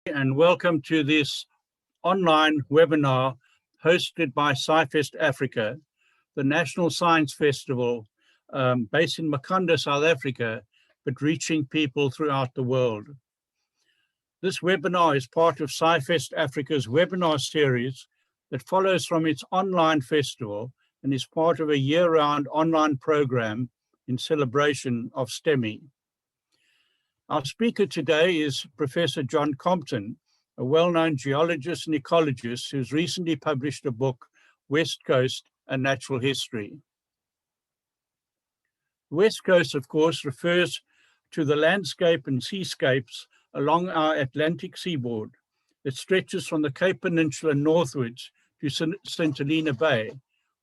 And welcome to this online webinar hosted by SciFest Africa, the National Science Festival based in Makhanda, South Africa, but reaching people throughout the world. This webinar is part of SciFest Africa's webinar series that follows from its online festival and is part of a year-round online program in celebration of STEMI. Our speaker today is Professor John Compton, a well-known geologist and ecologist who's recently published a book, West Coast, A Natural History. The West Coast, of course, refers to the landscape and seascapes along our Atlantic seaboard that stretches from the Cape Peninsula northwards to St. Helena Bay,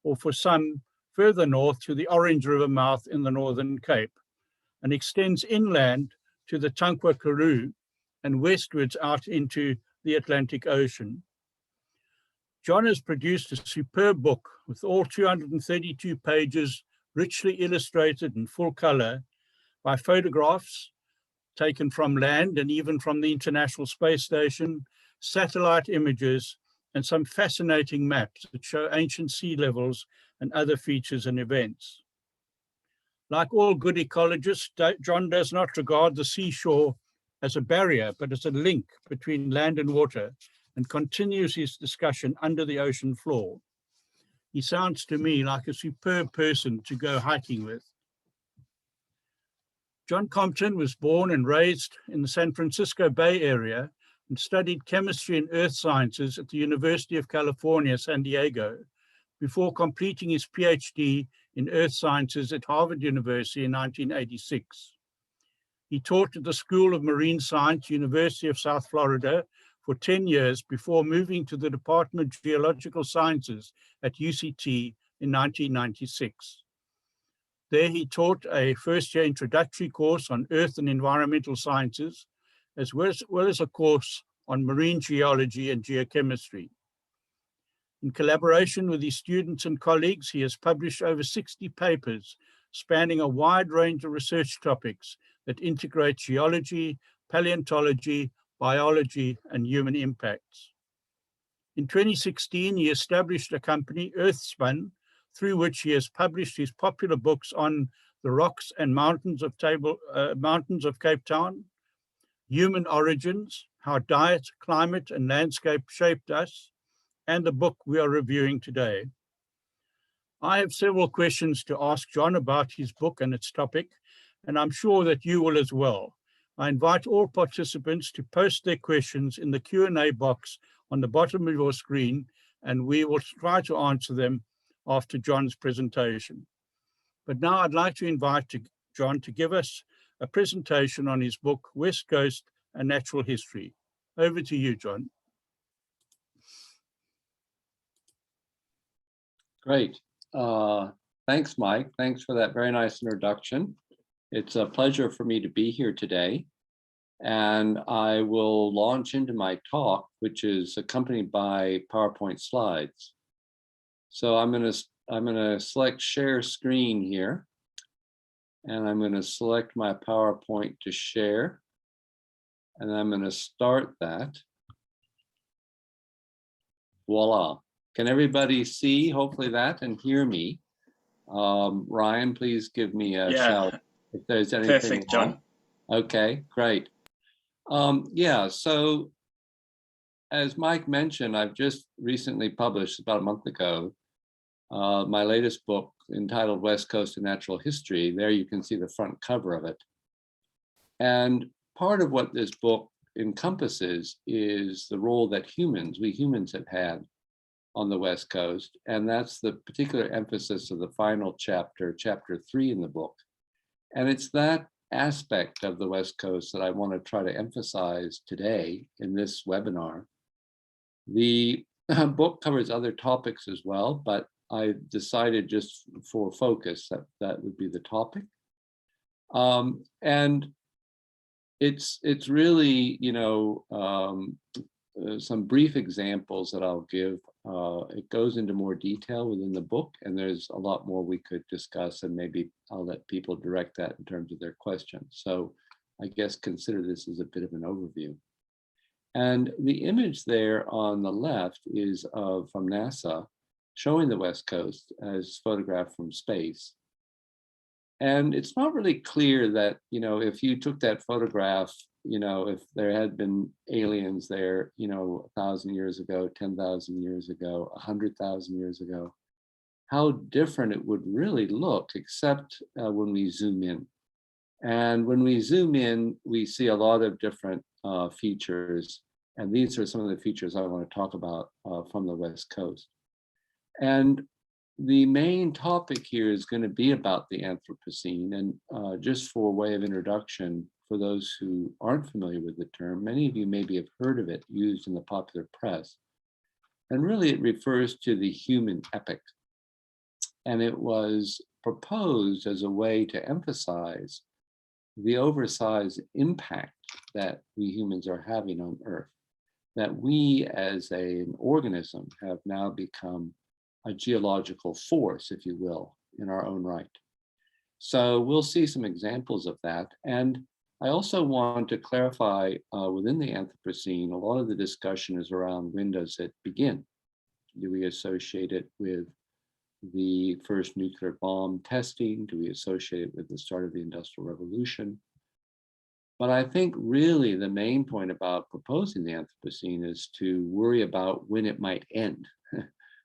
or for some further north to the Orange River mouth in the Northern Cape, and extends inland to the Tankwa Karoo and westwards out into the Atlantic Ocean. John has produced a superb book with all 232 pages, richly illustrated in full color by photographs taken from land and even from the International Space Station, satellite images, and some fascinating maps that show ancient sea levels and other features and events. Like all good ecologists, John does not regard the seashore as a barrier, but as a link between land and water, and continues his discussion under the ocean floor. He sounds to me like a superb person to go hiking with. John Compton was born and raised in the San Francisco Bay Area and studied chemistry and earth sciences at the University of California, San Diego, before completing his PhD in earth sciences at Harvard University in 1986. He taught at the School of Marine Science, University of South Florida, for 10 years before moving to the Department of Geological Sciences at UCT in 1996. There he taught a first-year introductory course on earth and environmental sciences, as well as a course on marine geology and geochemistry. In collaboration with his students and colleagues, he has published over 60 papers spanning a wide range of research topics that integrate geology, paleontology, biology, and human impacts. In 2016, he established a company, Earthspun, through which he has published his popular books on the rocks and mountains of Cape Town, human origins, how diet, climate, and landscape shaped us, and the book we are reviewing today. I have several questions to ask John about his book and its topic, and I'm sure that you will as well. I invite all participants to post their questions in the Q&A box on the bottom of your screen, and we will try to answer them after John's presentation. But now I'd like to invite John to give us a presentation on his book, West Coast, A Natural History. Over to you, John. Great. Thanks, Mike. Thanks for that very nice introduction. It's a pleasure for me to be here today. And I will launch into my talk, which is accompanied by PowerPoint slides. So I'm going to select share screen here. And I'm going to select my PowerPoint to share. And I'm going to start that. Voila. Can everybody see, hopefully, that and hear me? Ryan, please give me a shout if there's anything. Perfect, John. Okay, great. So as Mike mentioned, I've just recently published about a month ago my latest book entitled West Coast, A Natural History. There you can see the front cover of it. And part of what this book encompasses is the role that we humans have had on the West Coast, and that's the particular emphasis of the final chapter, chapter 3 in the book. And it's that aspect of the West Coast that I want to try to emphasize today in this webinar. The book covers other topics as well, but I decided just for focus that would be the topic. And it's really, some brief examples that I'll give. It goes into more detail within the book, and there's a lot more we could discuss, and maybe I'll let people direct that in terms of their questions. So I guess consider this as a bit of an overview. And the image there on the left is from NASA, showing the West Coast as photographed from space. And it's not really clear that, if you took that photograph, if there had been aliens there, 1,000 years ago, 10,000 years ago, 100,000 years ago, how different it would really look, except when we zoom in. And when we zoom in, we see a lot of different features. And these are some of the features I want to talk about from the West Coast. And the main topic here is going to be about the Anthropocene. And just for way of introduction, for those who aren't familiar with the term, many of you maybe have heard of it used in the popular press. And really it refers to the human epoch. And it was proposed as a way to emphasize the oversized impact that we humans are having on Earth, that we as an organism have now become a geological force, if you will, in our own right. So we'll see some examples of that. And I also want to clarify within the Anthropocene, a lot of the discussion is around when does it begin? Do we associate it with the first nuclear bomb testing? Do we associate it with the start of the Industrial Revolution? But I think really the main point about proposing the Anthropocene is to worry about when it might end,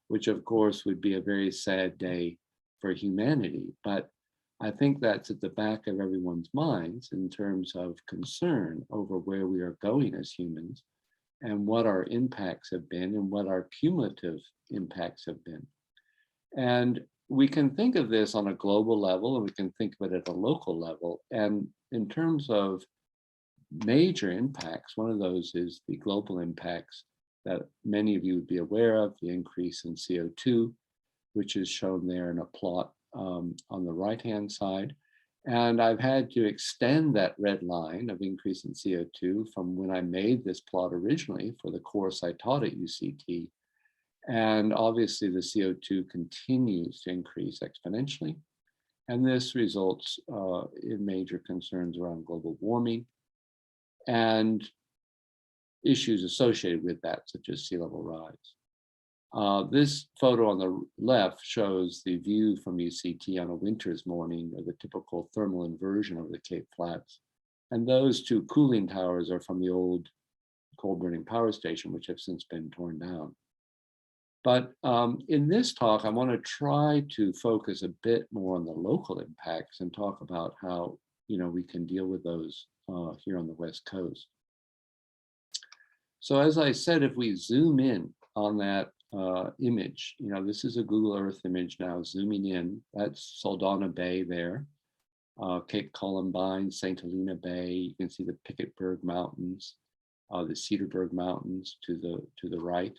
which of course would be a very sad day for humanity. But I think that's at the back of everyone's minds in terms of concern over where we are going as humans and what our impacts have been and what our cumulative impacts have been. And we can think of this on a global level, and we can think of it at a local level. And in terms of major impacts, one of those is the global impacts that many of you would be aware of, the increase in CO2, which is shown there in a plot on the right-hand side. And I've had to extend that red line of increase in CO2 from when I made this plot originally for the course I taught at UCT. And obviously the CO2 continues to increase exponentially. And this results in major concerns around global warming and issues associated with that, such as sea level rise. This photo on the left shows the view from UCT on a winter's morning of the typical thermal inversion over the Cape Flats. And those two cooling towers are from the old coal burning power station, which have since been torn down. But in this talk, I want to try to focus a bit more on the local impacts and talk about how we can deal with those here on the West Coast. So as I said, if we zoom in on that image, this is a Google Earth image now zooming in. That's Saldanha Bay there, Cape Columbine, St. Helena Bay. You can see the Picketberg Mountains, the Cedarburg Mountains to the right.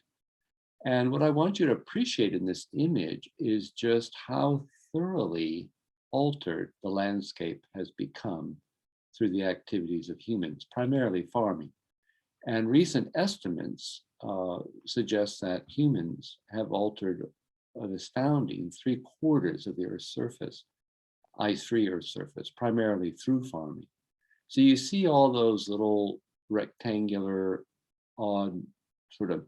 And what I want you to appreciate in this image is just how thoroughly altered the landscape has become through the activities of humans, primarily farming. And recent estimates suggest that humans have altered an astounding 3/4 of the Earth's surface, ice-free Earth's surface, primarily through farming. So you see all those little rectangular, odd sort of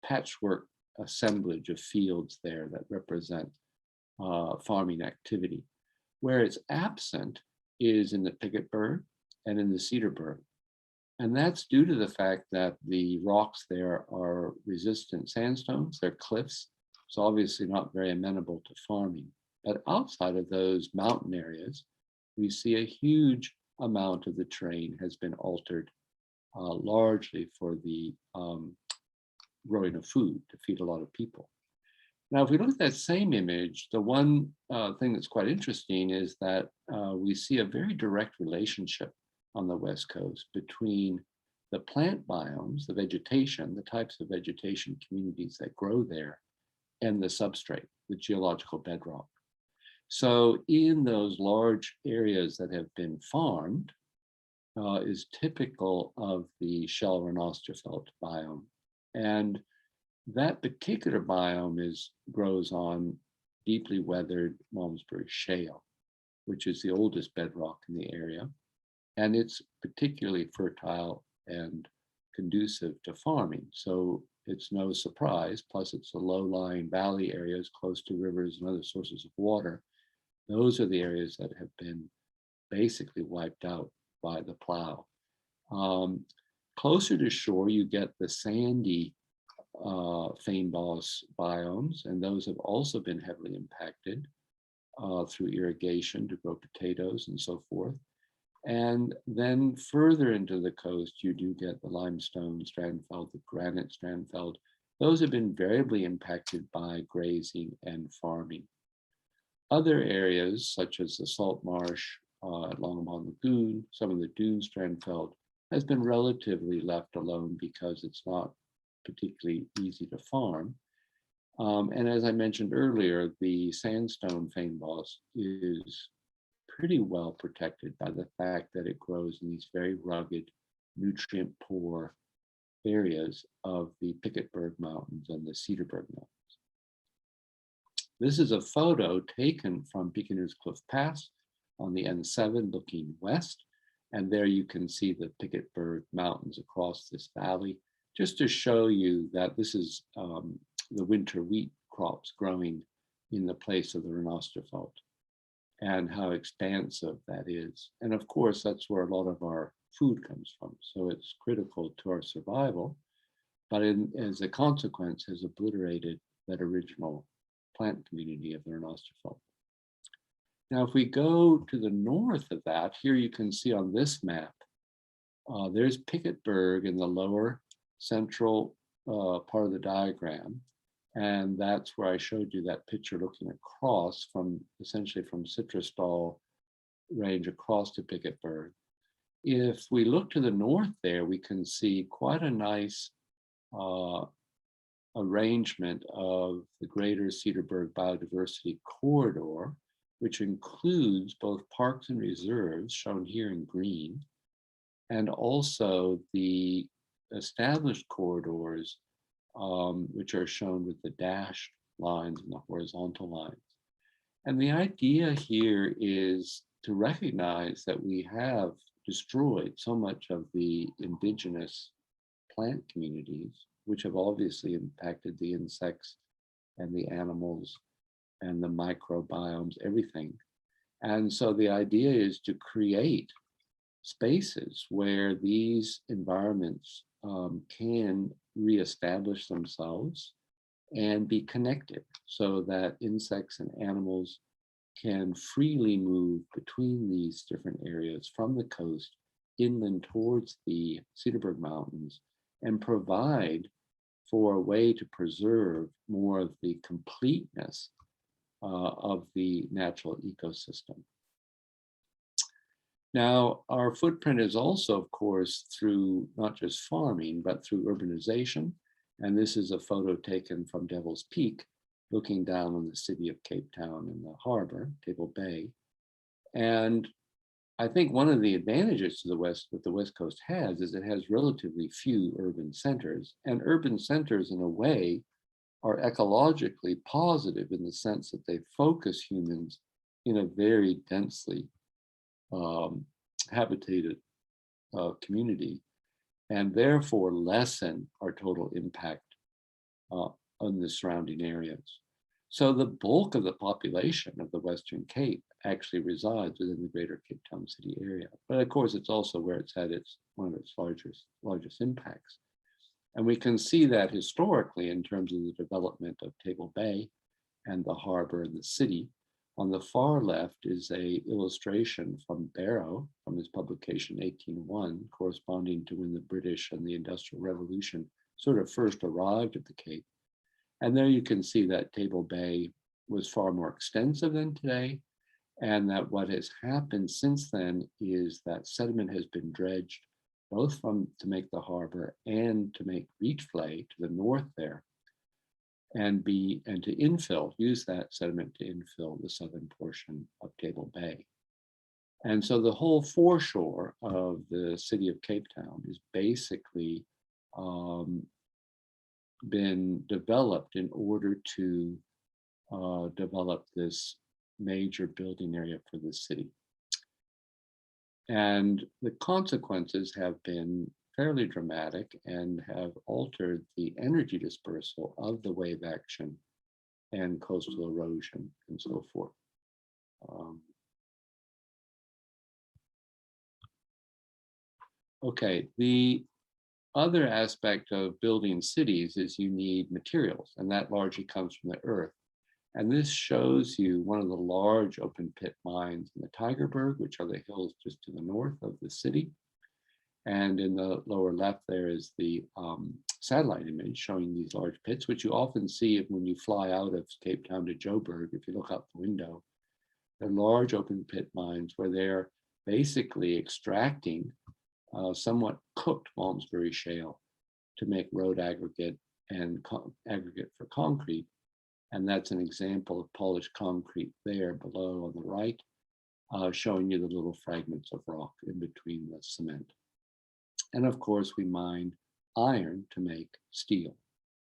patchwork assemblage of fields there that represent farming activity. Where it's absent is in the Picketberg and in the Cedarburg. And that's due to the fact that the rocks there are resistant sandstones, they're cliffs, so obviously not very amenable to farming. But outside of those mountain areas, we see a huge amount of the terrain has been altered, largely for the growing of food to feed a lot of people. Now, if we look at that same image, the one thing that's quite interesting is that we see a very direct relationship on the West Coast between the plant biomes, the vegetation, the types of vegetation communities that grow there, and the substrate, the geological bedrock. So in those large areas that have been farmed is typical of the Shell-Renosterfeld biome. And that particular biome grows on deeply weathered Malmesbury shale, which is the oldest bedrock in the area. And it's particularly fertile and conducive to farming. So it's no surprise, plus it's the low-lying valley areas close to rivers and other sources of water. Those are the areas that have been basically wiped out by the plow. Closer to shore, you get the sandy fynbos biomes, and those have also been heavily impacted through irrigation to grow potatoes and so forth. And then further into the coast, you do get the limestone strandfeld, the granite strandfeld. Those have been variably impacted by grazing and farming. Other areas, such as the salt marsh at Longmont Lagoon, some of the dune strandfeld, has been relatively left alone because it's not particularly easy to farm. And as I mentioned earlier, the sandstone fynbos is pretty well protected by the fact that it grows in these very rugged, nutrient-poor areas of the Picketberg Mountains and the Cedarburg Mountains. This is a photo taken from Beaconers Cliff Pass on the N7 looking west. And there you can see the Picketberg Mountains across this valley, just to show you that this is the winter wheat crops growing in the place of the Renosterfeld, and how expansive that is. And of course, that's where a lot of our food comes from. So it's critical to our survival, but as a consequence has obliterated that original plant community of the Renosterfeld. Now, if we go to the north of that, here you can see on this map, there's Picketberg in the lower central part of the diagram. And that's where I showed you that picture looking across from essentially from Citrusdal range across to Picketberg. If we look to the north there, we can see quite a nice arrangement of the greater Cedarburg biodiversity corridor, which includes both parks and reserves shown here in green, and also the established corridors, which are shown with the dashed lines and the horizontal lines. And the idea here is to recognize that we have destroyed so much of the indigenous plant communities, which have obviously impacted the insects and the animals and the microbiomes, everything. And so the idea is to create spaces where these environments can reestablish themselves and be connected so that insects and animals can freely move between these different areas from the coast inland towards the Cedarburg Mountains and provide for a way to preserve more of the completeness of the natural ecosystem. Now, our footprint is also, of course, through not just farming, but through urbanization. And this is a photo taken from Devil's Peak, looking down on the city of Cape Town and the harbor, Table Bay. And I think one of the advantages to the West, that the West Coast has, is it has relatively few urban centers. And urban centers, in a way, are ecologically positive in the sense that they focus humans in a very densely habitated community, and therefore lessen our total impact on the surrounding areas. So the bulk of the population of the Western Cape actually resides within the greater Cape Town city area. But of course, it's also where it's had one of its largest impacts. And we can see that historically in terms of the development of Table Bay and the harbor and the city. On the far left is an illustration from Barrow from his publication 1801, corresponding to when the British and the Industrial Revolution sort of first arrived at the Cape. And there you can see that Table Bay was far more extensive than today, and that what has happened since then is that sediment has been dredged both to make the harbor and to make reach flay to the north there, and to use that sediment to infill the southern portion of Table Bay. And so the whole foreshore of the city of Cape Town is basically been developed in order to develop this major building area for the city. And the consequences have been fairly dramatic and have altered the energy dispersal of the wave action and coastal erosion and so forth. Okay, the other aspect of building cities is you need materials, and that largely comes from the earth. And this shows you one of the large open pit mines in the Tigerberg, which are the hills just to the north of the city. And in the lower left, there is the satellite image showing these large pits, which you often see when you fly out of Cape Town to Joburg. If you look out the window, they're large open pit mines where they're basically extracting somewhat cooked Malmesbury shale to make road aggregate and aggregate for concrete. And that's an example of polished concrete there below on the right, showing you the little fragments of rock in between the cement. And of course, we mine iron to make steel.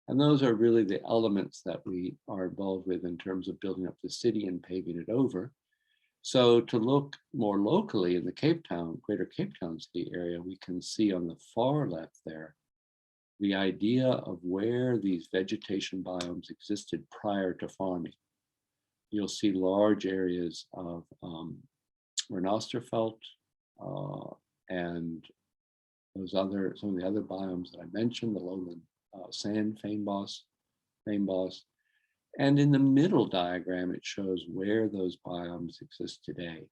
And those are really the elements that we are involved with in terms of building up the city and paving it over. So to look more locally in the Cape Town, greater Cape Town city area, we can see on the far left there, the idea of where these vegetation biomes existed prior to farming. You'll see large areas of Renosterfeld and some of the other biomes that I mentioned, the lowland sand feinboss. And in the middle diagram, it shows where those biomes exist today.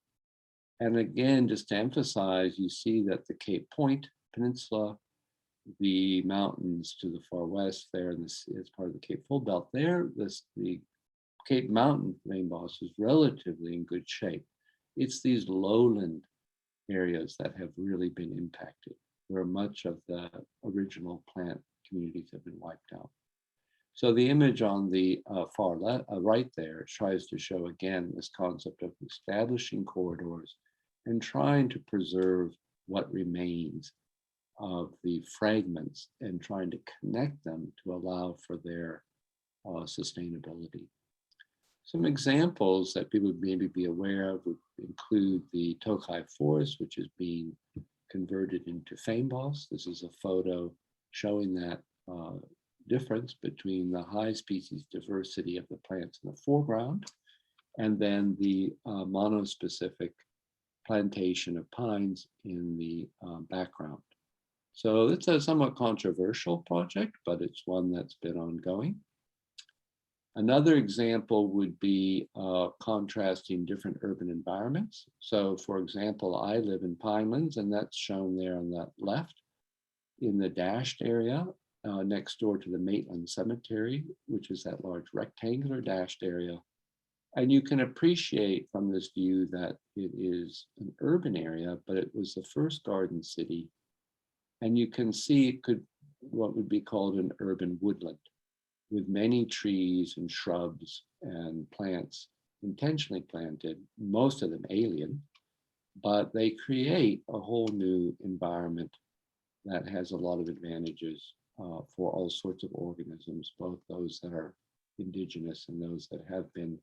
And again, just to emphasize, you see that the Cape Point Peninsula, the mountains to the far west there, and this is part of the Cape Fold Belt there, the Cape Mountain feinboss is relatively in good shape. It's these lowland areas that have really been impacted, where much of the original plant communities have been wiped out. So the image on the far left, right there tries to show again this concept of establishing corridors and trying to preserve what remains of the fragments and trying to connect them to allow for their sustainability. Some examples that people would maybe be aware of would include the Tokai Forest, which is being converted into feinboss. This is a photo showing that difference between the high species diversity of the plants in the foreground and then the monospecific plantation of pines in the background. So it's a somewhat controversial project, but it's one that's been ongoing. Another example would be contrasting different urban environments. So for example, I live in Pinelands, and that's shown there on the left in the dashed area next door to the Maitland Cemetery, which is that large rectangular dashed area. And you can appreciate from this view that it is an urban area, but it was the first garden city. And you can see it could, what would be called an urban woodland, with many trees and shrubs and plants intentionally planted, most of them alien, but they create a whole new environment that has a lot of advantages for all sorts of organisms, both those that are indigenous and those that have been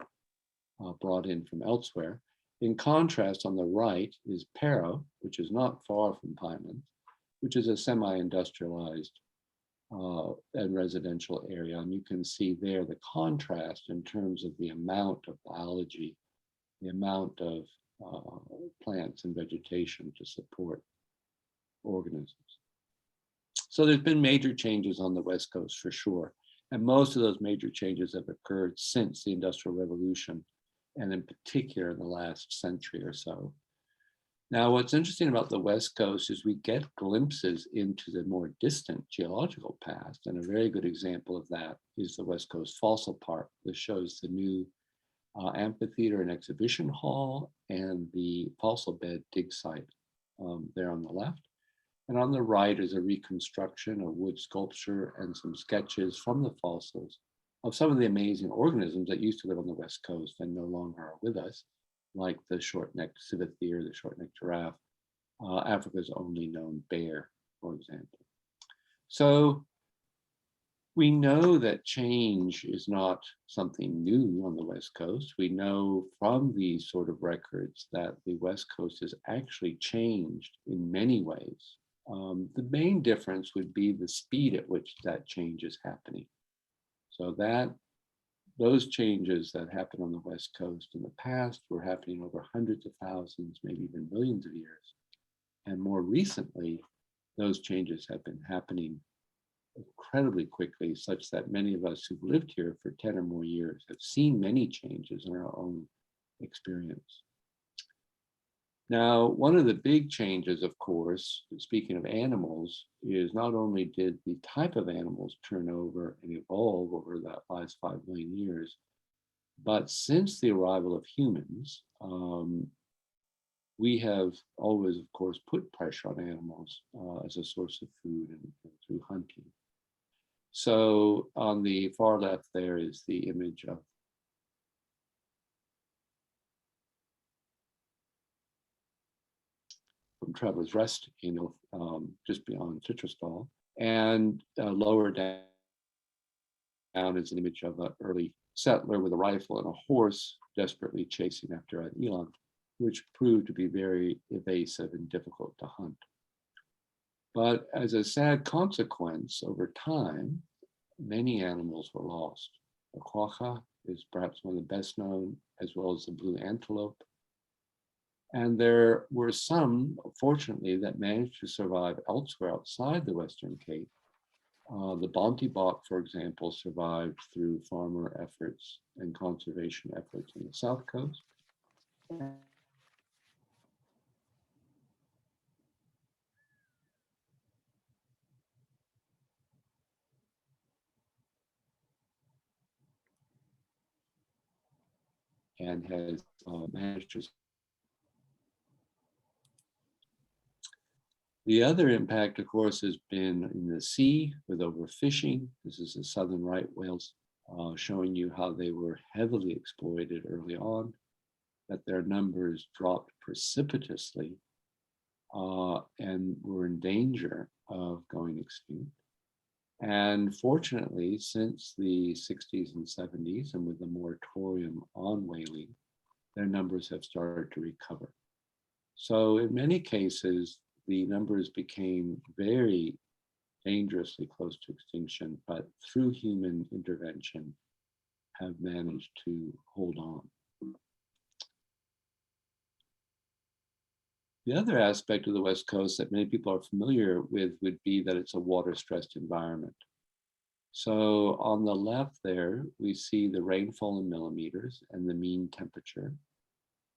brought in from elsewhere. In contrast, on the right is Pero, which is not far from Pinelands, which is a semi-industrialized and residential area. And you can see there the contrast in terms of the amount of biology, the amount of plants and vegetation to support organisms. So there's been major changes on the West Coast for sure. And most of those major changes have occurred since the Industrial Revolution, and in particular in the last century or so. Now, what's interesting about the West Coast is we get glimpses into the more distant geological past, and a very good example of that is the West Coast Fossil Park. This shows the new amphitheater and exhibition hall and the fossil bed dig site there on the left. And on the right is a reconstruction of wood sculpture and some sketches from the fossils of some of the amazing organisms that used to live on the West Coast and no longer are with us, like the short-necked civithere, the short-necked giraffe, Africa's only known bear, for example. So we know that change is not something new on the West Coast. We know from these sort of records that the West Coast has actually changed in many ways The main difference would be the speed at which that change is happening. So those changes that happened on the West Coast in the past were happening over hundreds of thousands, maybe even millions of years. And more recently, those changes have been happening incredibly quickly, such that many of us who've lived here for 10 or more years have seen many changes in our own experience. Now, one of the big changes, of course, speaking of animals, is not only did the type of animals turn over and evolve over that last 5 million years, but since the arrival of humans, we have always, of course, put pressure on animals as a source of food and through hunting. So on the far left there is the image of from Traveller's Rest, just beyond Citrusdal, and lower down is an image of an early settler with a rifle and a horse desperately chasing after an eland, which proved to be very evasive and difficult to hunt. But as a sad consequence, over time, many animals were lost. The quagga is perhaps one of the best known, as well as the blue antelope. And there were some, fortunately, that managed to survive elsewhere outside the Western Cape. The Bontebok, for example, survived through farmer efforts and conservation efforts on the South Coast. And has managed to. The other impact, of course, has been in the sea with overfishing. This is the southern right whales, showing you how they were heavily exploited early on, that their numbers dropped precipitously and were in danger of going extinct. And fortunately, since the 60s and 70s, and with the moratorium on whaling, their numbers have started to recover. So in many cases, the numbers became very dangerously close to extinction, but through human intervention have managed to hold on. The other aspect of the West Coast that many people are familiar with would be that it's a water-stressed environment. So on the left there, we see the rainfall in millimeters and the mean temperature.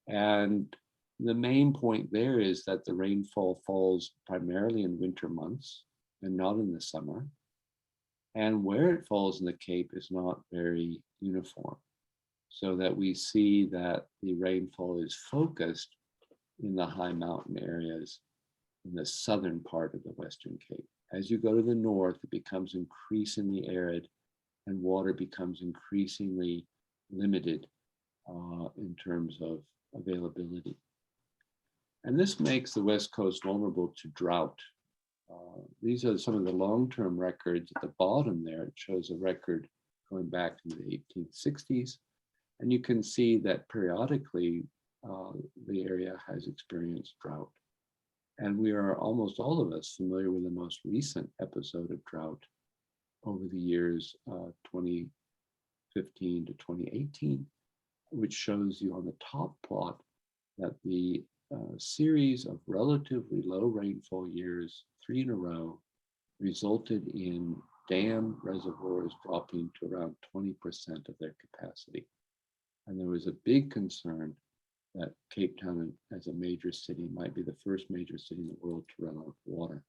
And the main point there is that the rainfall falls primarily in winter months and not in the summer. And where it falls in the Cape is not very uniform, so that we see that the rainfall is focused in the high mountain areas in the southern part of the Western Cape. As you go to the north, it becomes increasingly arid and water becomes increasingly limited in terms of availability. And this makes the West Coast vulnerable to drought. These are some of the long-term records. At the bottom there, it shows a record going back to the 1860s. And you can see that periodically, the area has experienced drought. And we are almost all of us familiar with the most recent episode of drought over the years 2015 to 2018, which shows you on the top plot that the series of relatively low rainfall years, 3 in a row, resulted in dam reservoirs dropping to around 20% of their capacity. And there was a big concern that Cape Town as a major city might be the first major city in the world to run out of water.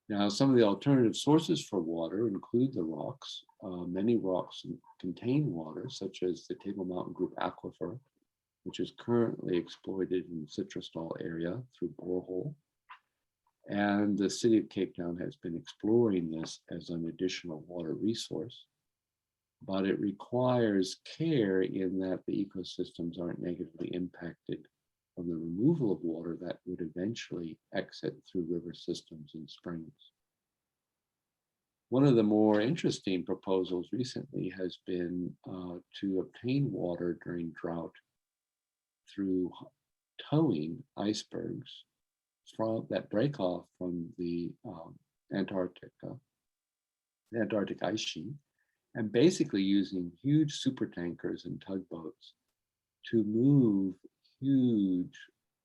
Now, some of the alternative sources for water include the rocks. Many rocks contain water, such as the Table Mountain Group Aquifer, which is currently exploited in the Citrusdal area through borehole. And the city of Cape Town has been exploring this as an additional water resource, but it requires care in that the ecosystems aren't negatively impacted from the removal of water that would eventually exit through river systems and springs. One of the more interesting proposals recently has been to obtain water during drought through towing icebergs that break off from the Antarctic ice sheet, and basically using huge super tankers and tugboats to move huge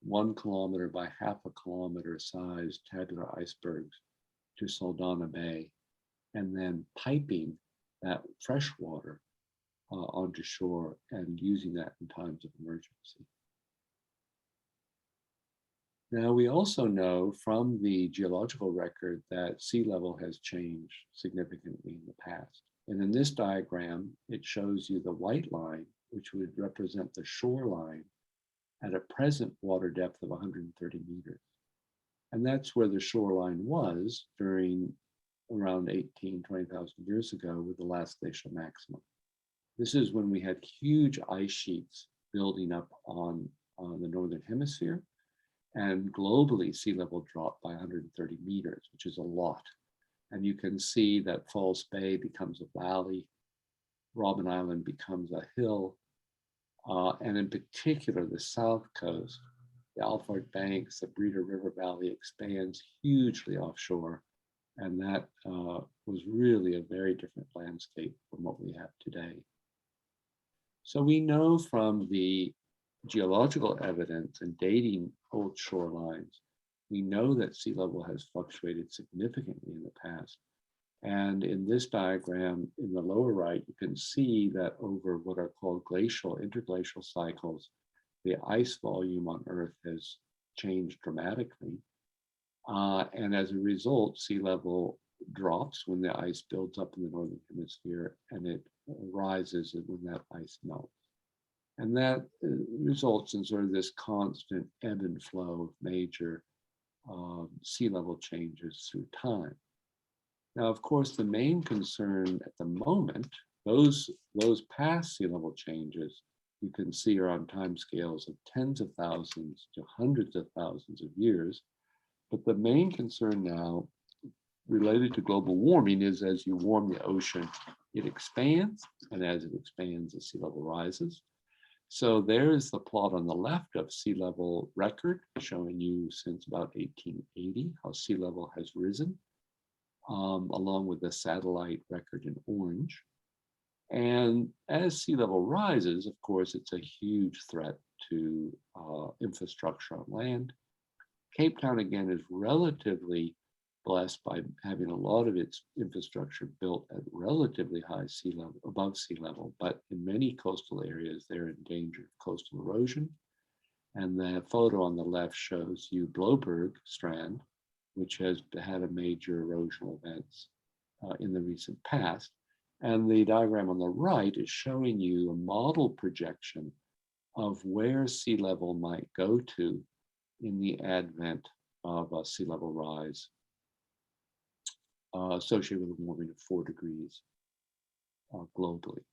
1 kilometer by half a kilometer sized tabular icebergs to Saldanha Bay, and then piping that fresh water onto shore and using that in times of emergency. Now, we also know from the geological record that sea level has changed significantly in the past. And in this diagram, it shows you the white line, which would represent the shoreline at a present water depth of 130 meters. And that's where the shoreline was during around 20,000 years ago with the last glacial maximum. This is when we had huge ice sheets building up on the northern hemisphere, and globally sea level dropped by 130 meters, which is a lot. And you can see that False Bay becomes a valley, Robben Island becomes a hill, and in particular, the south coast, the Alford Banks, the Breeder River Valley expands hugely offshore. And that was really a very different landscape from what we have today. So we know from the geological evidence and dating old shorelines, we know that sea level has fluctuated significantly in the past. And in this diagram in the lower right, you can see that over what are called glacial, interglacial cycles, the ice volume on Earth has changed dramatically. And as a result, sea level drops when the ice builds up in the northern hemisphere, and it rises when that ice melts. And that results in sort of this constant ebb and flow of major sea level changes through time. Now, of course, the main concern at the moment, those past sea level changes, you can see are on timescales of tens of thousands to hundreds of thousands of years. But the main concern now related to global warming is as you warm the ocean, it expands, and as it expands, the sea level rises. So there is the plot on the left of sea level record, showing you since about 1880 how sea level has risen, along with the satellite record in orange. And as sea level rises, of course, it's a huge threat to infrastructure on land. Cape Town, again, is relatively blessed by having a lot of its infrastructure built at relatively high sea level, above sea level, but in many coastal areas, they're in danger of coastal erosion. And the photo on the left shows you Bloberg Strand, which has had a major erosional events in the recent past. And the diagram on the right is showing you a model projection of where sea level might go to in the advent of a sea level rise associated with a warming of 4 degrees globally.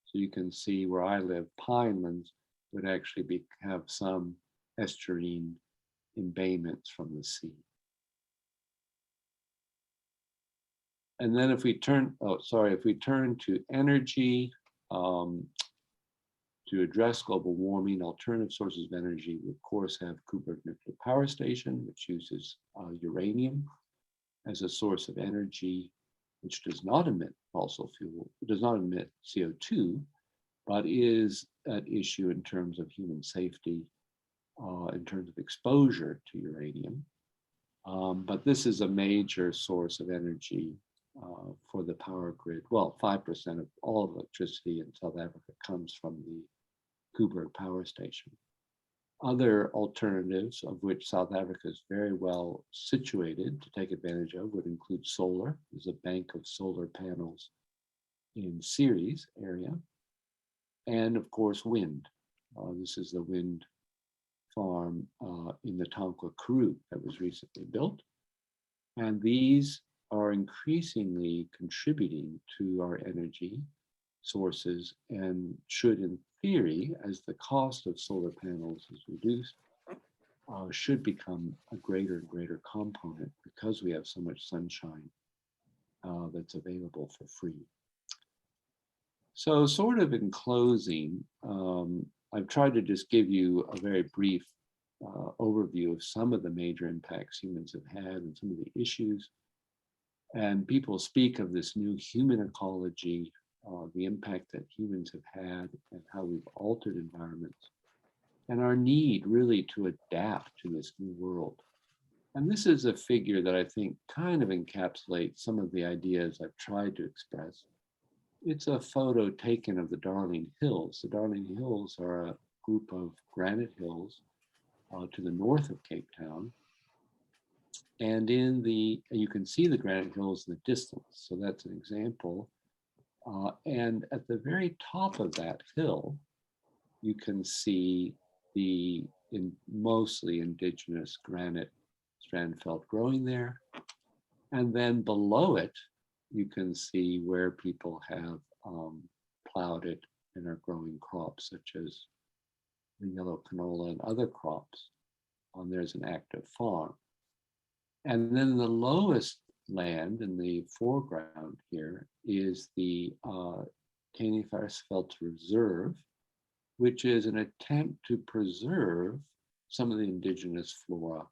So you can see where I live, Pinelands would actually have some estuarine embayments from the sea. And then if we turn, if we turn to energy, to address global warming, alternative sources of energy, we of course have Coburg Nuclear Power Station, which uses uranium as a source of energy, which does not emit fossil fuel, it does not emit CO2, but is at issue in terms of human safety, in terms of exposure to uranium. But this is a major source of energy for the power grid. Well, 5% of all electricity in South Africa comes from the Coburg Power Station. Other alternatives, of which South Africa is very well situated to take advantage of, would include solar. There's a bank of solar panels in Ceres area, and of course wind. This is the wind farm in the Tankwa Karoo that was recently built, and these are increasingly contributing to our energy sources and should, in theory, as the cost of solar panels is reduced, should become a greater and greater component because we have so much sunshine that's available for free. So sort of in closing, I've tried to just give you a very brief overview of some of the major impacts humans have had and some of the issues. And people speak of this new human ecology, the impact that humans have had and how we've altered environments, and our need really to adapt to this new world. And this is a figure that I think kind of encapsulates some of the ideas I've tried to express. It's a photo taken of the Darling Hills. The Darling Hills are a group of granite hills to the north of Cape Town. And you can see the granite hills in the distance. So that's an example. And at the very top of that hill, you can see the mostly indigenous granite strandfeld growing there. And then below it, you can see where people have plowed it and are growing crops such as the yellow canola and other crops. There's an active farm. And then the lowest land in the foreground here is the Tene-Versfeld Reserve, which is an attempt to preserve some of the indigenous flora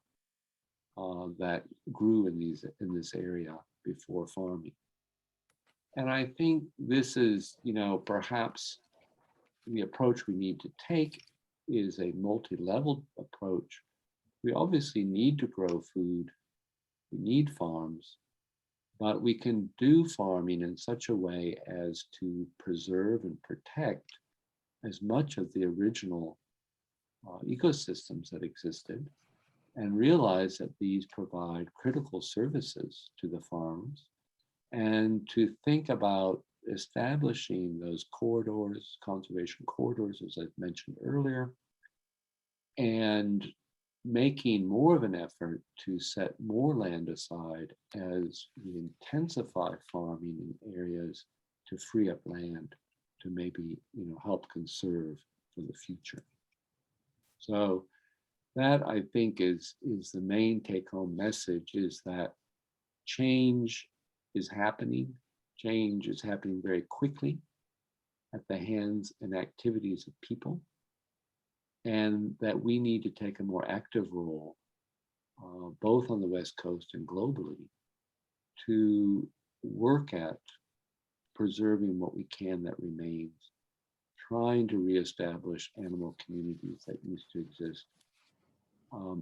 that grew in this area before farming. And I think this is, perhaps the approach we need to take is a multi-level approach. We obviously need to grow food. We need farms, but we can do farming in such a way as to preserve and protect as much of the original ecosystems that existed, and realize that these provide critical services to the farms, and to think about establishing those corridors, conservation corridors, as I mentioned earlier, and making more of an effort to set more land aside as we intensify farming in areas to free up land to maybe help conserve for the future. So that, I think, is the main take-home message, is that change is happening. Change is happening very quickly at the hands and activities of people, and that we need to take a more active role, both on the West Coast and globally, to work at preserving what we can that remains, trying to reestablish animal communities that used to exist.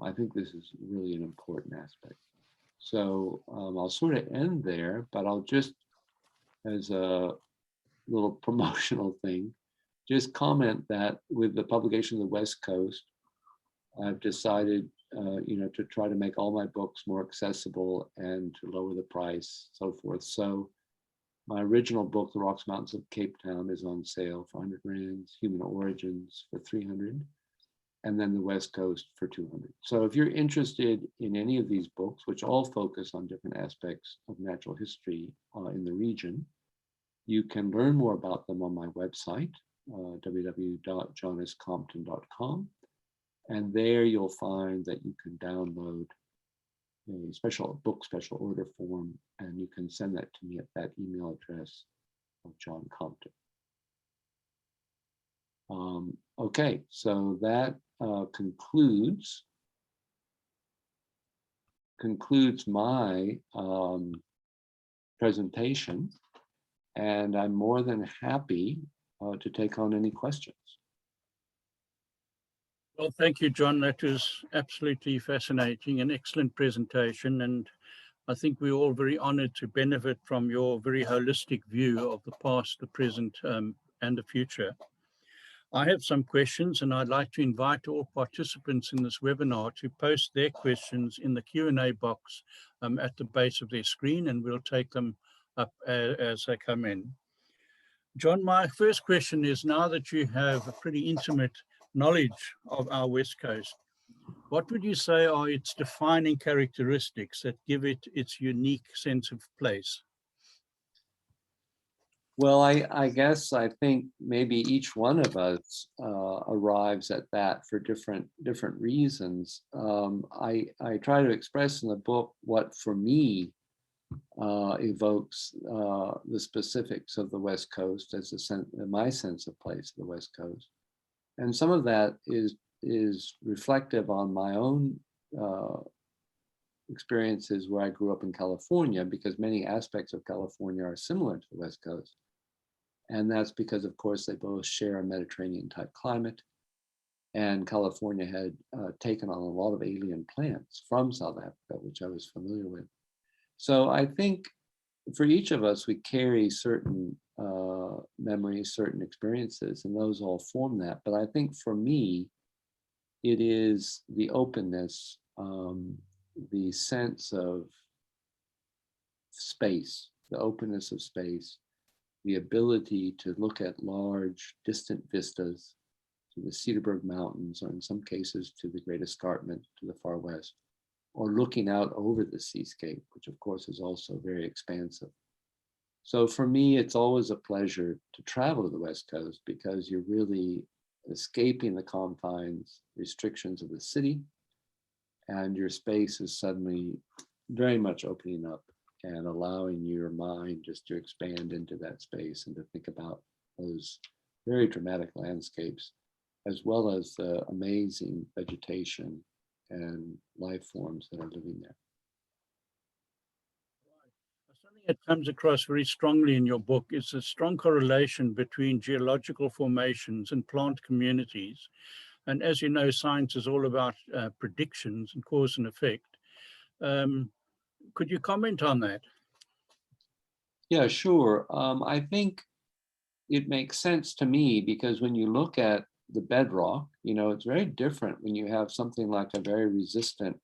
I think this is really an important aspect. So I'll sort of end there, but I'll just, as a little promotional thing, just comment that with the publication of the West Coast, I've decided, to try to make all my books more accessible and to lower the price, so forth. So my original book, The Rocks Mountains of Cape Town, is on sale for 100 rands, Human Origins for 300, and then the West Coast for 200. So if you're interested in any of these books, which all focus on different aspects of natural history in the region, you can learn more about them on my website, www.jonascompton.com. And there you'll find that you can download a special order form, and you can send that to me at that email address of John Compton. Okay, so that concludes my presentation, and I'm more than happy to take on any questions. Well, thank you, John. That was absolutely fascinating, an excellent presentation. And I think we're all very honored to benefit from your very holistic view of the past, the present, and the future. I have some questions, and I'd like to invite all participants in this webinar to post their questions in the Q&A box at the base of their screen, and we'll take them up as they come in. John, my first question is, now that you have a pretty intimate knowledge of our West Coast, what would you say are its defining characteristics that give it its unique sense of place? Well, I guess I think maybe each one of us arrives at that for different reasons. I try to express in the book what for me evokes the specifics of the West Coast as my sense of place of the West Coast. And some of that is is reflective on my own experiences where I grew up in California, because many aspects of California are similar to the West Coast. And that's because, of course, they both share a Mediterranean type climate. And California had taken on a lot of alien plants from South Africa, which I was familiar with. So I think for each of us, we carry certain memories, certain experiences, and those all form that. But I think for me, it is the openness, the sense of space, the openness of space, the ability to look at large, distant vistas to the Cedarburg Mountains, or in some cases to the Great Escarpment to the far west, or looking out over the seascape, which of course is also very expansive. So for me, it's always a pleasure to travel to the West Coast, because you're really escaping the confines, restrictions of the city, and your space is suddenly very much opening up and allowing your mind just to expand into that space and to think about those very dramatic landscapes, as well as the amazing vegetation and life forms that are living there. Something that comes across very strongly in your book is a strong correlation between geological formations and plant communities. And as you know, science is all about predictions and cause and effect. Could you comment on that? Yeah, sure. I think it makes sense to me, because when you look at the bedrock, it's very different when you have something like a very resistant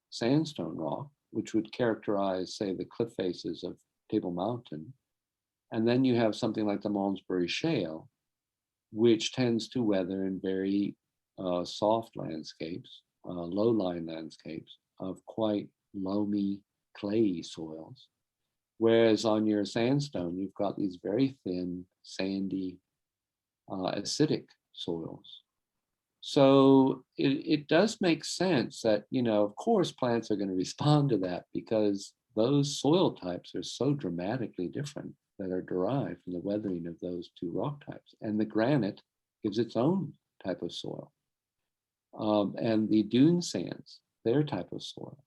sandstone rock, which would characterize, say, the cliff faces of Table Mountain. And then you have something like the Malmesbury Shale, which tends to weather in very soft landscapes, low-lying landscapes of quite loamy, clayey soils. Whereas on your sandstone, you've got these very thin, sandy, acidic soils. So it does make sense that, of course, plants are going to respond to that, because those soil types are so dramatically different that are derived from the weathering of those two rock types. And the granite gives its own type of soil. And the dune sands, their type of soil.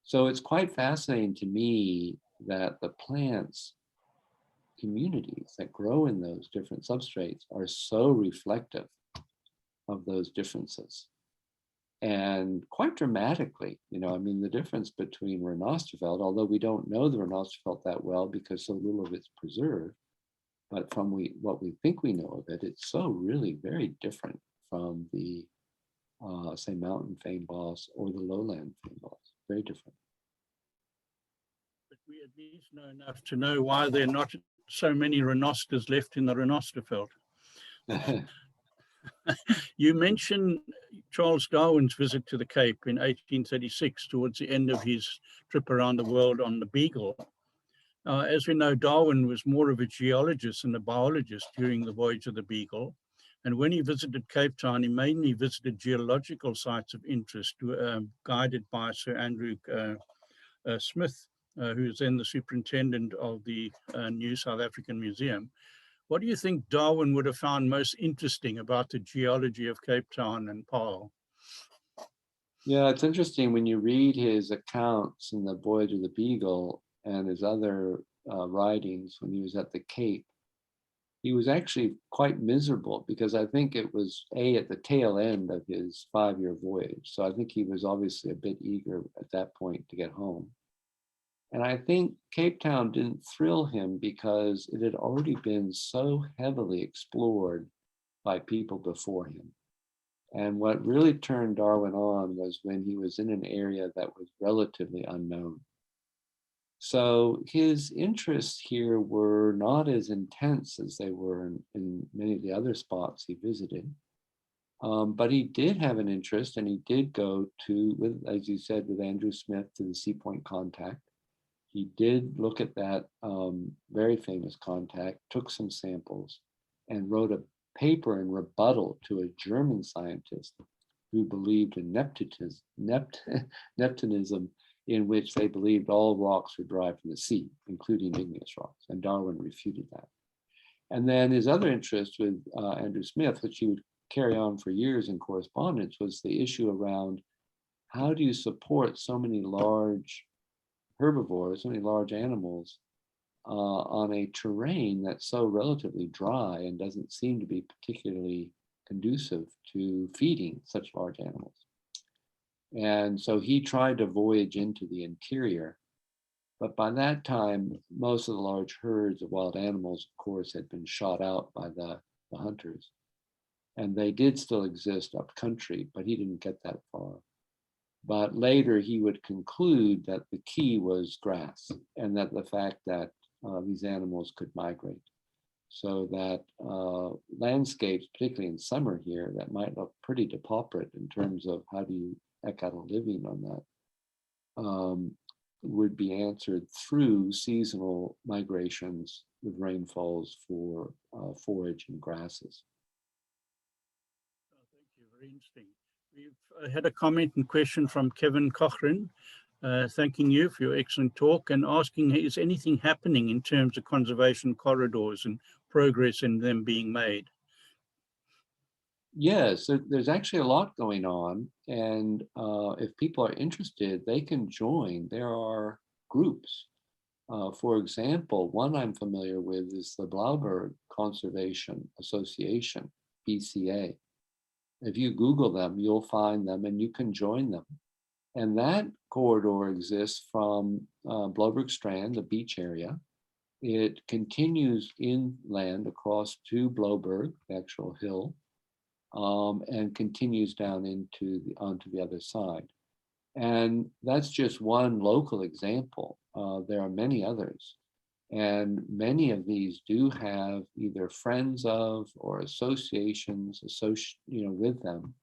So it's quite fascinating to me that the plants communities that grow in those different substrates are so reflective of those differences. And quite dramatically, the difference between Renosterfeld, although we don't know the Renosterfeld that well because so little of it's preserved, but from what we think we know of it, it's so really very different from the, say, mountain feignboss or the lowland feignboss, very different. But we at least know enough to know why there are not so many Renosters left in the Renosterfeld. You mentioned Charles Darwin's visit to the Cape in 1836, towards the end of his trip around the world on the Beagle. As we know, Darwin was more of a geologist than a biologist during the voyage of the Beagle. And when he visited Cape Town, he mainly visited geological sites of interest, guided by Sir Andrew Smith, who was then the superintendent of the new South African Museum. What do you think Darwin would have found most interesting about the geology of Cape Town and Paarl? Yeah, it's interesting when you read his accounts in the Voyage of the Beagle and his other writings when he was at the Cape. He was actually quite miserable, because I think it was at the tail end of his 5-year voyage. So I think he was obviously a bit eager at that point to get home. And I think Cape Town didn't thrill him because it had already been so heavily explored by people before him. And what really turned Darwin on was when he was in an area that was relatively unknown. So his interests here were not as intense as they were in many of the other spots he visited. But he did have an interest, and he did go to, as you said, with Andrew Smith, to the Sea Point contact. He did look at that very famous contact, took some samples, and wrote a paper in rebuttal to a German scientist who believed in Neptunism, in which they believed all rocks were derived from the sea, including igneous rocks, and Darwin refuted that. And then his other interest with Andrew Smith, which he would carry on for years in correspondence was the issue around how do you support so many large herbivores, so many large animals on a terrain that's so relatively dry and doesn't seem to be particularly conducive to feeding such large animals. And so he tried to voyage into the interior, but by that time, most of the large herds of wild animals, of course, had been shot out by the hunters. And they did still exist up country, but he didn't get that far. But later he would conclude that the key was grass, and that the fact that these animals could migrate. So that landscapes, particularly in summer here, that might look pretty depauperate in terms of how do you eke out a living on that, would be answered through seasonal migrations with rainfalls for forage and grasses. Thank you, very interesting. We've had a comment and question from Kevin Cochran, thanking you for your excellent talk and asking, is anything happening in terms of conservation corridors and progress in them being made? Yes, there's actually a lot going on, and if people are interested, they can join. There are groups. For example, one I'm familiar with is the Blauberg Conservation Association, BCA. If you Google them, you'll find them and you can join them. And that corridor exists from Blauberg Strand, the beach area. It continues inland across to Blauberg, the actual hill, and continues down onto the other side. And that's just one local example. There are many others. And many of these do have either friends of or associations with them.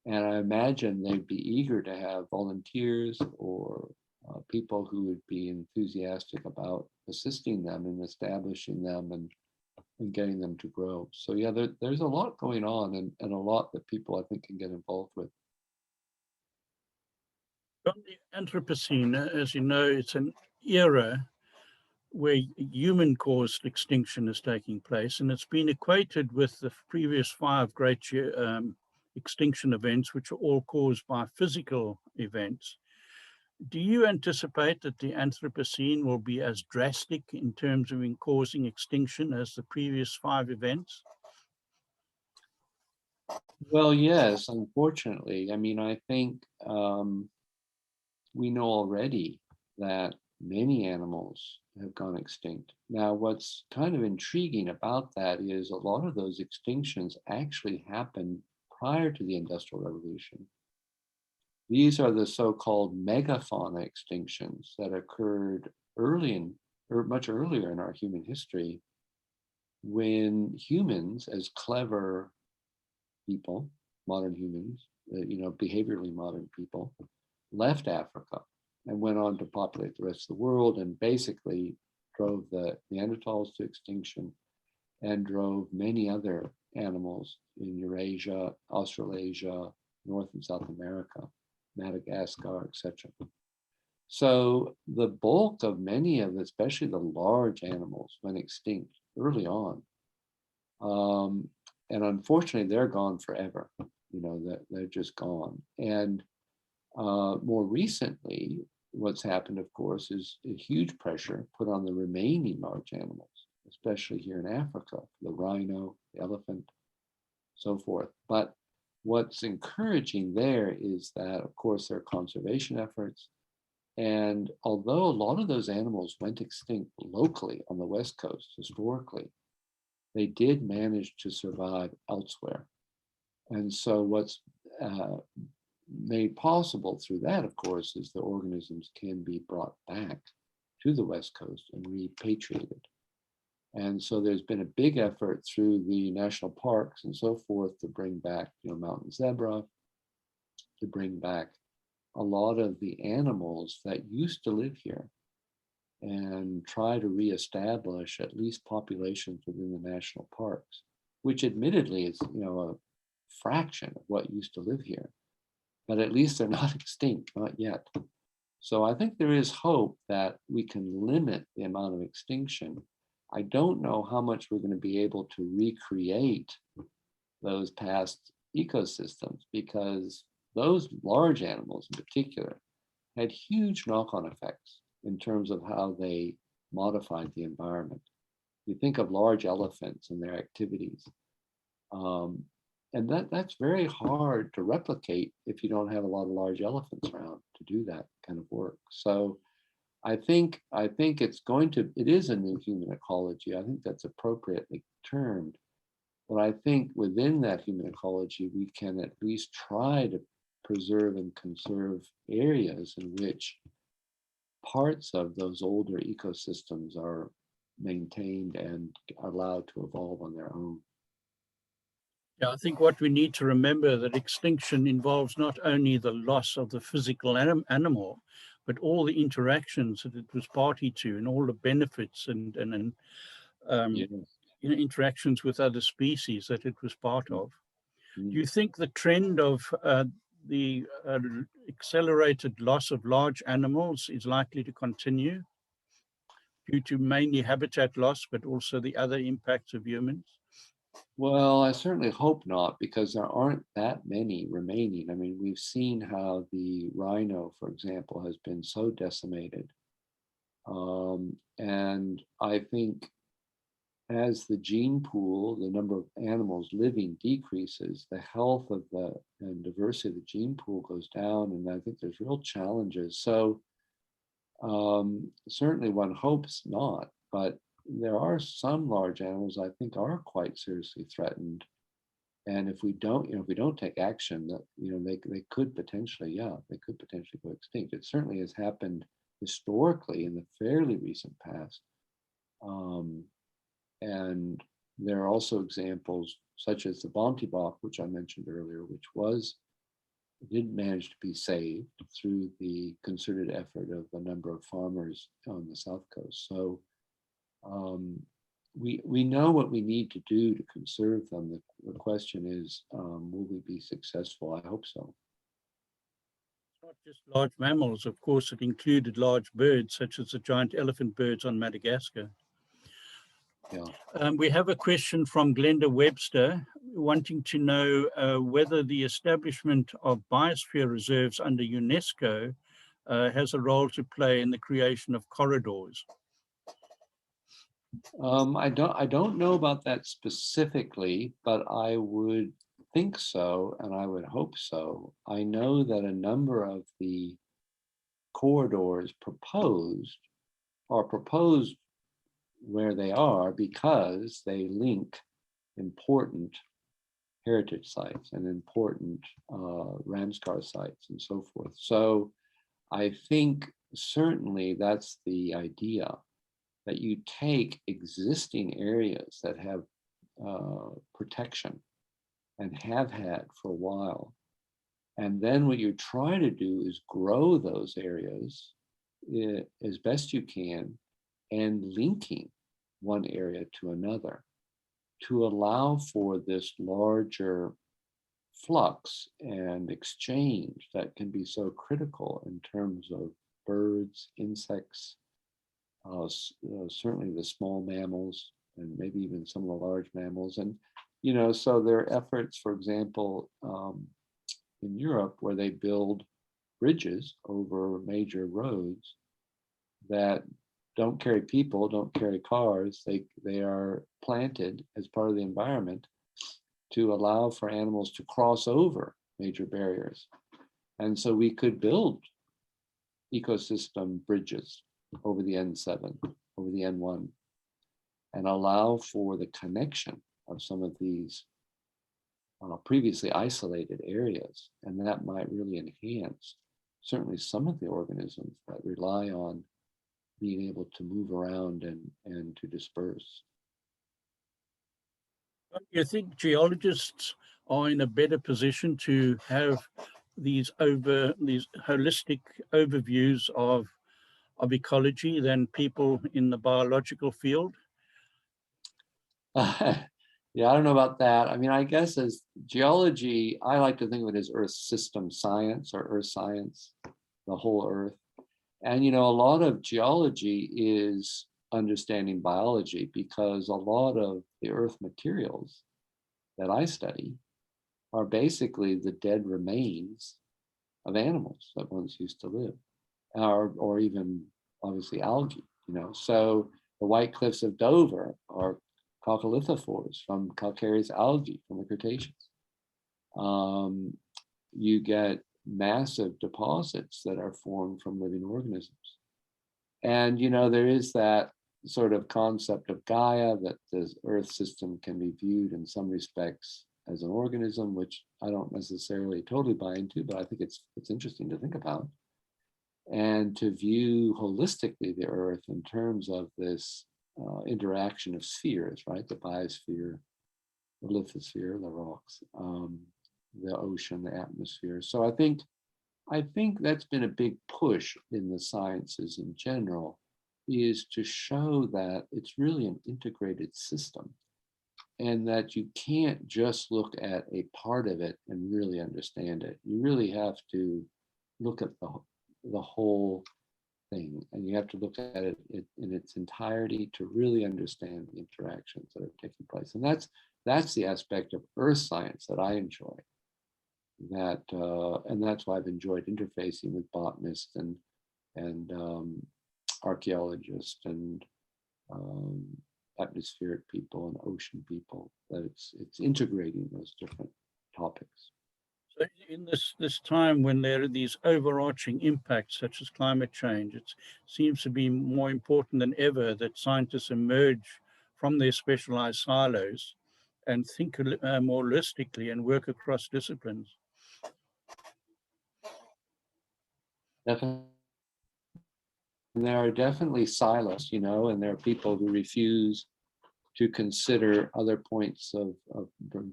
And I imagine they'd be eager to have volunteers or people who would be enthusiastic about assisting them in establishing them and getting them to grow. So yeah, there's a lot going on and a lot that people I think can get involved with. From the Anthropocene, as you know, it's an era where human-caused extinction is taking place, and it's been equated with the previous 5 great extinction events, which are all caused by physical events. Do you anticipate that the Anthropocene will be as drastic in terms of causing extinction as the previous 5 events? Well, yes, unfortunately. I mean, I think we know already that many animals have gone extinct. Now, what's kind of intriguing about that is a lot of those extinctions actually happened prior to the Industrial Revolution. These are the so-called megafauna extinctions that occurred much earlier in our human history, when humans, as clever people, modern humans, behaviorally modern people, left Africa and went on to populate the rest of the world and basically drove the Neanderthals to extinction and drove many other animals in Eurasia, Australasia, North and South America, Madagascar, etc. So the bulk of many of, especially the large animals, went extinct early on. And unfortunately, they're gone forever. They're just gone. And more recently, what's happened, of course, is a huge pressure put on the remaining large animals, especially here in Africa, the rhino, the elephant, so forth. But what's encouraging there is that, of course, there are conservation efforts. And although a lot of those animals went extinct locally on the West Coast historically, they did manage to survive elsewhere. And so what's made possible through that, of course, is the organisms can be brought back to the West Coast and repatriated. And so there's been a big effort through the national parks and so forth to bring back, mountain zebra, to bring back a lot of the animals that used to live here and try to reestablish at least populations within the national parks, which admittedly is, a fraction of what used to live here. But at least they're not extinct, not yet. So I think there is hope that we can limit the amount of extinction. I don't know how much we're going to be able to recreate those past ecosystems, because those large animals in particular had huge knock-on effects in terms of how they modified the environment. You think of large elephants and their activities. And that's very hard to replicate if you don't have a lot of large elephants around to do that kind of work. So I think it is a new human ecology. I think that's appropriately termed. But I think within that human ecology, we can at least try to preserve and conserve areas in which parts of those older ecosystems are maintained and allowed to evolve on their own. Yeah, I think what we need to remember that extinction involves not only the loss of the physical animal, but all the interactions that it was party to, and all the benefits and Yes. interactions with other species that it was part of. Mm. Do you think the trend of the accelerated loss of large animals is likely to continue due to mainly habitat loss, but also the other impacts of humans? Well, I certainly hope not, because there aren't that many remaining. I mean, we've seen how the rhino, for example, has been so decimated. And I think as the gene pool, the number of animals living decreases, the health of and diversity of the gene pool goes down, and I think there's real challenges. So certainly one hopes not, but there are some large animals I think are quite seriously threatened. And if we don't take action, that they could potentially, they could potentially go extinct. It certainly has happened historically in the fairly recent past. And there are also examples such as the Bontebok, which I mentioned earlier, which did manage to be saved through the concerted effort of a number of farmers on the South Coast. So we know what we need to do to conserve them. The question is, will we be successful? I hope so. Not just large mammals, of course, it included large birds, such as the giant elephant birds on Madagascar. Yeah. We have a question from Glenda Webster wanting to know whether the establishment of biosphere reserves under UNESCO has a role to play in the creation of corridors. I don't know about that specifically, but I would think so, and I would hope so. I know that a number of the corridors are proposed where they are because they link important heritage sites and important Ramscar sites and so forth. So I think certainly that's the idea, that you take existing areas that have protection and have had for a while, and then what you try to do is grow those areas as best you can, and linking one area to another to allow for this larger flux and exchange that can be so critical in terms of birds, insects, certainly the small mammals, and maybe even some of the large mammals. And, so there are efforts, for example, in Europe, where they build bridges over major roads that don't carry people, don't carry cars. They are planted as part of the environment to allow for animals to cross over major barriers. And so we could build ecosystem bridges over the N7, over the N1, and allow for the connection of some of these previously isolated areas. And that might really enhance certainly some of the organisms that rely on being able to move around and to disperse. You think geologists are in a better position to have these holistic overviews of ecology than people in the biological field? Yeah, I don't know about that. I mean, I guess as geology, I like to think of it as Earth system science or Earth science, the whole Earth. And, a lot of geology is understanding biology, because a lot of the Earth materials that I study are basically the dead remains of animals that once used to live, or even obviously algae, you know. So the White Cliffs of Dover are coccolithophores from calcareous algae from the Cretaceous. You get massive deposits that are formed from living organisms. And, you know, there is that sort of concept of Gaia, that the Earth system can be viewed in some respects as an organism, which I don't necessarily totally buy into, but I think it's interesting to think about. And to view holistically the Earth in terms of this interaction of spheres, right? The biosphere, the lithosphere, the rocks, the ocean, the atmosphere. So I think that's been a big push in the sciences in general, is to show that it's really an integrated system, and that you can't just look at a part of it and really understand it. You really have to look at the whole thing, and you have to look at it in its entirety to really understand the interactions that are taking place. And that's the aspect of earth science that I enjoy. And that's why I've enjoyed interfacing with botanists and archaeologists and atmospheric people and ocean people. That it's integrating those different topics. So in this time when there are these overarching impacts such as climate change, it seems to be more important than ever that scientists emerge from their specialized silos and think more holistically and work across disciplines. Definitely. And there are definitely silos, you know, and there are people who refuse to consider other points of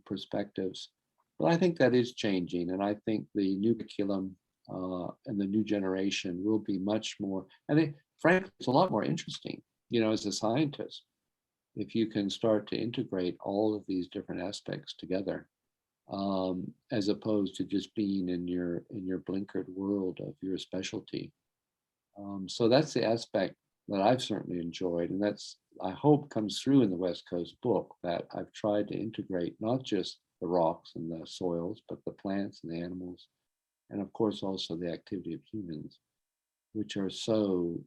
perspectives. But I think that is changing, and I think the new curriculum and the new generation will be much more, I think, frankly, it's a lot more interesting, you know, as a scientist, if you can start to integrate all of these different aspects together, as opposed to just being in your blinkered world of your specialty. So that's the aspect that I've certainly enjoyed, and that's, I hope, comes through in the West Coast book, that I've tried to integrate not just the rocks and the soils, but the plants and the animals, and of course also the activity of humans, which are so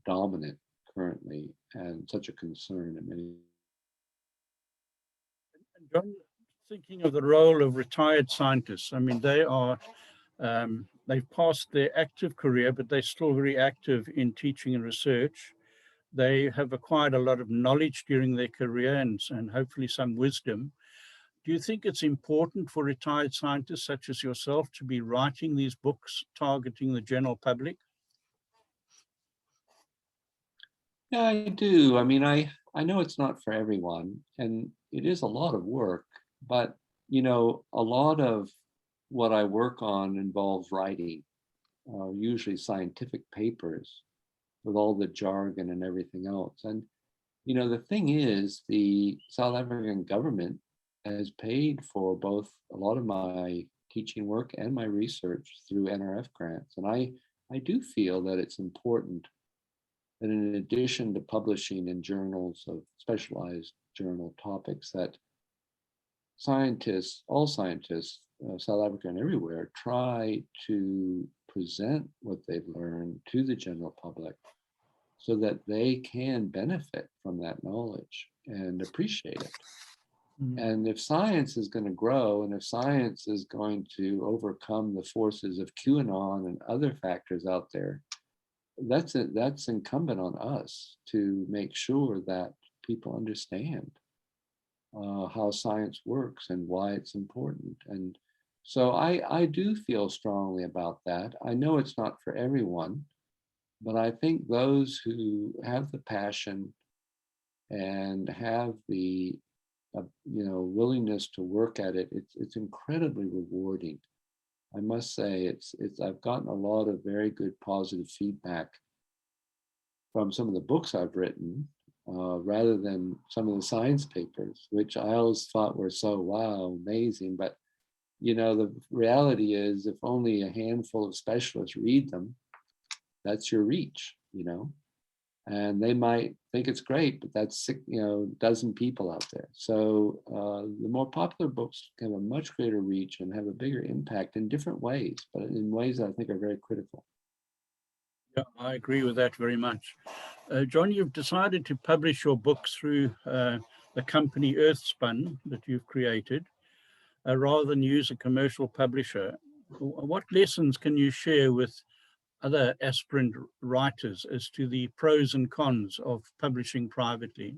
dominant currently and such a concern in many. And John, thinking of the role of retired scientists, I mean, they are they've passed their active career, but they're still very active in teaching and research. They have acquired a lot of knowledge during their career and hopefully some wisdom. Do you think it's important for retired scientists such as yourself to be writing these books targeting the general public? Yeah, I do. I mean, I know it's not for everyone, and it is a lot of work, but you know, a lot of what I work on involves writing, usually scientific papers with all the jargon and everything else. And you know, the thing is, the South African government has paid for both a lot of my teaching work and my research through NRF grants. And I do feel that it's important that, in addition to publishing in journals of specialized journal topics, that scientists, all scientists, South Africa and everywhere, try to present what they've learned to the general public so that they can benefit from that knowledge and appreciate it. And if science is going to grow, and if science is going to overcome the forces of QAnon and other factors out there, that's incumbent on us to make sure that people understand how science works and why it's important. And so I do feel strongly about that. I know it's not for everyone, but I think those who have the passion and have the willingness to work at it, it's incredibly rewarding. I must say, I've gotten a lot of very good positive feedback from some of the books I've written, rather than some of the science papers, which I always thought were so, wow, amazing. But you know, the reality is, if only a handful of specialists read them, that's your reach, you know. And they might think it's great, but that's, you know, a dozen people out there. So the more popular books have a much greater reach and have a bigger impact in different ways, but in ways that I think are very critical. Yeah, I agree with that very much. John, you've decided to publish your book through the company Earthspun that you've created, rather than use a commercial publisher. What lessons can you share with other aspirant writers as to the pros and cons of publishing privately?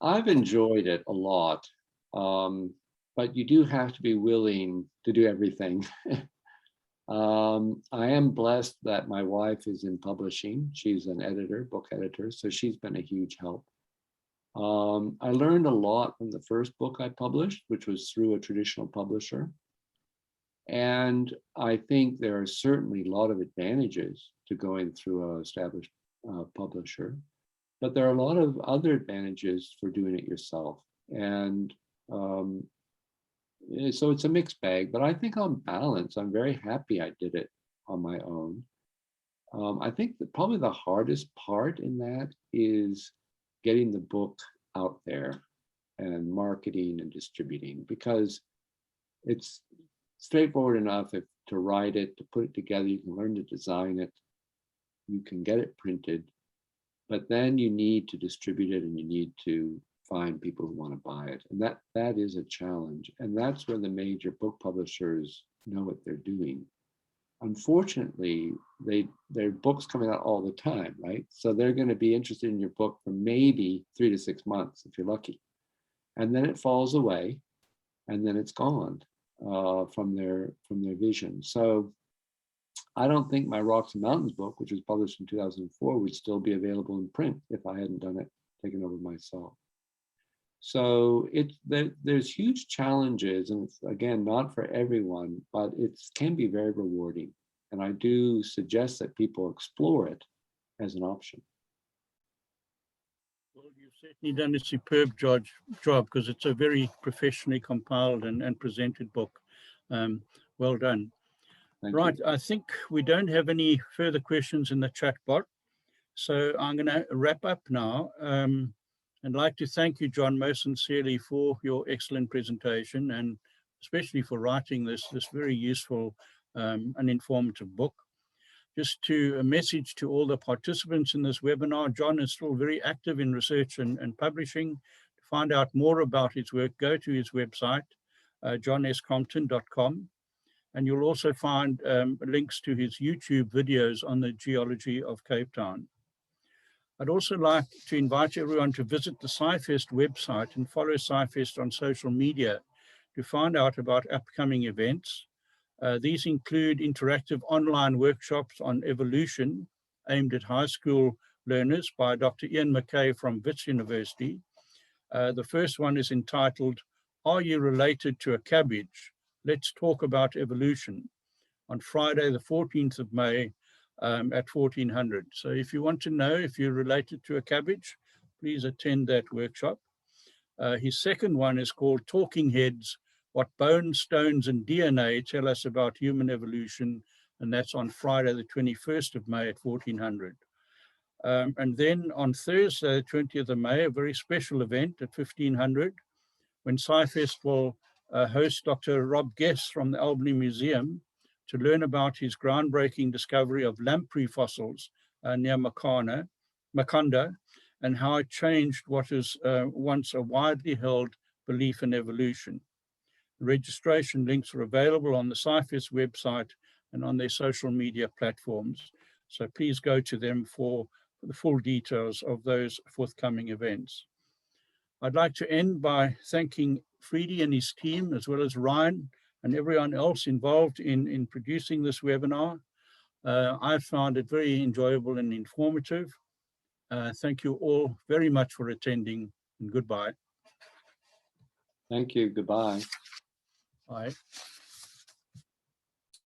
I've enjoyed it a lot, but you do have to be willing to do everything. I am blessed that my wife is in publishing. She's an editor, book editor, so she's been a huge help. I learned a lot from the first book I published, which was through a traditional publisher. And I think there are certainly a lot of advantages to going through an established publisher, but there are a lot of other advantages for doing it yourself. And so it's a mixed bag, but I think on balance, I'm very happy I did it on my own. I think that probably the hardest part in that is getting the book out there and marketing and distributing, because it's straightforward enough to write it, to put it together. You can learn to design it, you can get it printed, but then you need to distribute it and you need to find people who want to buy it. And that is a challenge. And that's where the major book publishers know what they're doing. Unfortunately, their books coming out all the time, right? So they're going to be interested in your book for maybe 3 to 6 months, if you're lucky. And then it falls away and then it's gone from their vision. So I don't think my Rocks and Mountains book, which was published in 2004, would still be available in print if I hadn't done it, taken over myself. So there's huge challenges, and it's, again, not for everyone, but it can be very rewarding. And I do suggest that people explore it as an option. Well, you've certainly done a superb job because it's a very professionally compiled and presented book. Well done. Thank you. I think we don't have any further questions in the chat bot. So I'm going to wrap up now. I'd like to thank you, John, most sincerely for your excellent presentation, and especially for writing this very useful and informative book. Just a message to all the participants in this webinar, John is still very active in research and publishing. To find out more about his work, go to his website, johnscompton.com. And you'll also find links to his YouTube videos on the geology of Cape Town. I'd also like to invite everyone to visit the SciFest website and follow SciFest on social media to find out about upcoming events. These include interactive online workshops on evolution aimed at high school learners by Dr. Ian McKay from Wits University. The first one is entitled, "Are You Related to a Cabbage? Let's Talk About Evolution," on Friday, the 14th of May at 1400. So if you want to know if you're related to a cabbage, please attend that workshop. His second one is called Talking Heads, What Bones, Stones, and DNA Tell Us About Human Evolution, and that's on Friday, the 21st of May at 1400. And then on Thursday, the 20th of May, a very special event at 1500, when SciFest will host Dr. Rob Guest from the Albany Museum to learn about his groundbreaking discovery of lamprey fossils near Maconda, and how it changed what is once a widely held belief in evolution. Registration links are available on the SciFest website and on their social media platforms. So please go to them for the full details of those forthcoming events. I'd like to end by thanking Freedy and his team, as well as Ryan and everyone else involved in producing this webinar. I found it very enjoyable and informative. Thank you all very much for attending, and goodbye. Thank you. Goodbye. Bye.